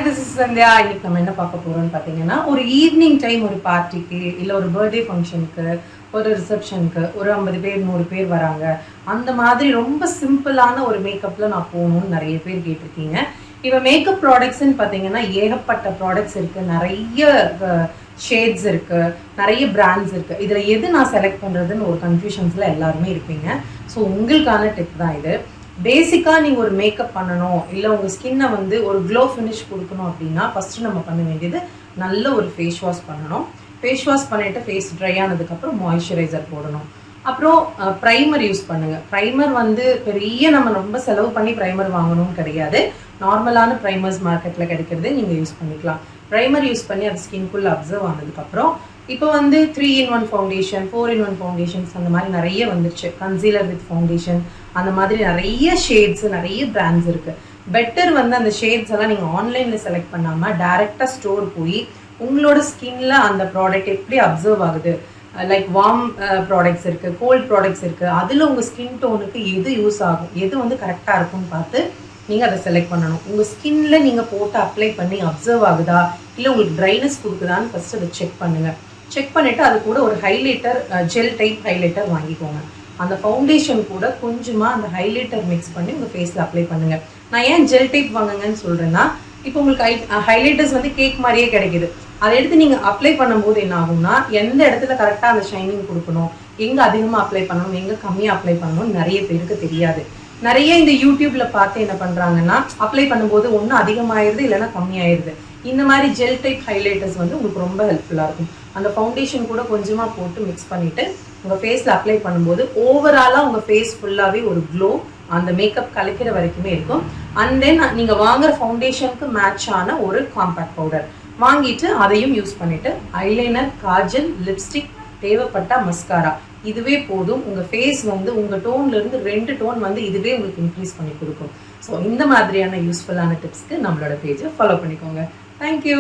this is Sandhya. இன்னைக்கு நம்ம என்ன பார்க்க போறோம்னு பார்த்தீங்கன்னா ஒரு ஈவினிங் டைம் ஒரு பார்ட்டிக்கு இல்லை ஒரு பர்த்டே ஃபங்க்ஷனுக்கு ஒரு ரிசப்ஷனுக்கு ஒரு 50 பேர் 100 பேர் வராங்க. அந்த மாதிரி ரொம்ப சிம்பிளான ஒரு மேக்கப்பில் நான் போகணும்னு நிறைய பேர் கேட்டிருக்கீங்க. இப்போ மேக்கப் ப்ராடக்ட்ஸ்ன்னு பார்த்தீங்கன்னா ஏகப்பட்ட ப்ராடக்ட்ஸ் இருக்குது, நிறைய ஷேட்ஸ் இருக்குது, நிறைய பிராண்ட்ஸ் இருக்குது. இதில் எது நான் செலக்ட் பண்ணுறதுன்னு ஒரு கன்ஃபியூஷன்ஸில் எல்லாருமே இருப்பீங்க. ஸோ உங்களுக்கான டிப் தான் இது. பேசிக்காக நீங்கள் ஒரு மேக்கப் பண்ணணும் இல்லை உங்கள் ஸ்கின்னை வந்து ஒரு க்ளோ ஃபினிஷ் கொடுக்கணும் அப்படின்னா ஃபஸ்ட்டு நம்ம பண்ண வேண்டியது நல்ல ஒரு ஃபேஸ் வாஷ் பண்ணணும். ஃபேஸ் வாஷ் பண்ணிவிட்டு ஃபேஸ் ட்ரை ஆனதுக்கப்புறம் மாய்ஸ்சரைசர் போடணும். அப்புறம் ப்ரைமர் யூஸ் பண்ணுங்கள். ப்ரைமர் வந்து பெரிய நம்ம ரொம்ப செலவு பண்ணி ப்ரைமர் வாங்கணும்னு கிடையாது. நார்மலான ப்ரைமர்ஸ் மார்க்கெட்டில் கிடைக்கிறது நீங்கள் யூஸ் பண்ணிக்கலாம். ப்ரைமர் யூஸ் பண்ணி அது ஸ்கின்குள்ளே அப்சர்வ் ஆனதுக்கப்புறம் இப்போ வந்து 3-in-1 ஃபவுண்டேஷன், 4-in-1 ஃபவுண்டேஷன்ஸ் அந்த மாதிரி நிறைய வந்துருச்சு. கன்சீலர் வித் ஃபவுண்டேஷன் அந்த மாதிரி நிறைய ஷேட்ஸ், நிறைய பிராண்ட்ஸ் இருக்குது. பெட்டர் வந்து அந்த ஷேட்ஸ் எல்லாம் நீங்கள் ஆன்லைனில் செலக்ட் பண்ணாமல் டேரெக்டாக ஸ்டோர் போய் உங்களோட ஸ்கின்ல அந்த ப்ராடக்ட் எப்படி அப்சர்வ் ஆகுது, லைக் வார்ம் ப்ராடக்ட்ஸ் இருக்குது, கோல்ட் ப்ராடக்ட்ஸ் இருக்குது, அதில் உங்கள் ஸ்கின் டோனுக்கு எது யூஸ் ஆகும், எது வந்து கரெக்டாக இருக்கும்னு பார்த்து நீங்கள் அதை செலக்ட் பண்ணணும். உங்கள் ஸ்கின்ல நீங்கள் போட்டு அப்ளை பண்ணி அப்சர்வ் ஆகுதா இல்லை உங்களுக்கு ட்ரைனஸ் கொடுக்குதான்னு ஃபஸ்ட்டு அதை செக் பண்ணுங்கள். செக் பண்ணிவிட்டு அது கூட ஒரு ஹைலைட்டர், ஜெல் டைப் ஹைலைட்டர் வாங்கிக்கோங்க. அந்த ஃபவுண்டேஷன் கூட கொஞ்சமாக அந்த ஹைலைட்டர் மிக்ஸ் பண்ணி உங்கள் ஃபேஸில் அப்ளை பண்ணுங்கள். நான் ஏன் ஜெல் டைப் வாங்குங்கன்னு சொல்கிறேன்னா, இப்போ உங்களுக்கு ஹைலைட்டர்ஸ் வந்து கேக் மாதிரியே கிடைக்குது. அதை எடுத்து நீங்கள் அப்ளை பண்ணும்போது என்ன ஆகும்னா, எந்த இடத்துல கரெக்டாக அந்த ஷைனிங் கொடுக்கணும், எங்கே அதிகமாக அப்ளை பண்ணணும், எங்கே கம்மியாக அப்ளை பண்ணணும்னு நிறைய பேருக்கு தெரியாது. நிறைய இந்த யூடியூப்பில் பார்த்து என்ன பண்ணுறாங்கன்னா, அப்ளை பண்ணும்போது ஒன்று அதிகமாகிடுது இல்லைன்னா கம்மியாயிருது. இந்த மாதிரி ஜெல் டைப் ஹைலைட்டர்ஸ் வந்து உங்களுக்கு ரொம்ப ஹெல்ப்ஃபுல்லாக இருக்கும். அந்த ஃபவுண்டேஷன் கூட கொஞ்சமாக போட்டு மிக்ஸ் பண்ணிவிட்டு உங்கள் ஃபேஸில் அப்ளை பண்ணும்போது ஓவராலாக உங்கள் ஃபேஸ் ஃபுல்லாகவே ஒரு க்ளோ அந்த மேக்கப் கலைக்கிற வரைக்குமே இருக்கும். அண்ட் தென் நீங்கள் வாங்குற ஃபவுண்டேஷனுக்கு மேட்ச் ஆன ஒரு காம்பேக்ட் பவுடர் வாங்கிட்டு அதையும் யூஸ் பண்ணிவிட்டு ஐலைனர், காஜல், லிப்ஸ்டிக், தேவைப்பட்ட மஸ்காரா, இதுவே போதும். உங்கள் ஃபேஸ் வந்து உங்கள் டோன்லேருந்து 2 டோன் வந்து இதுவே உங்களுக்கு இன்க்ரீஸ் பண்ணி கொடுக்கும். ஸோ இந்த மாதிரியான யூஸ்ஃபுல்லான டிப்ஸ்க்கு நம்மளோட பேஜை ஃபாலோ பண்ணிக்கோங்க. தேங்க்யூ.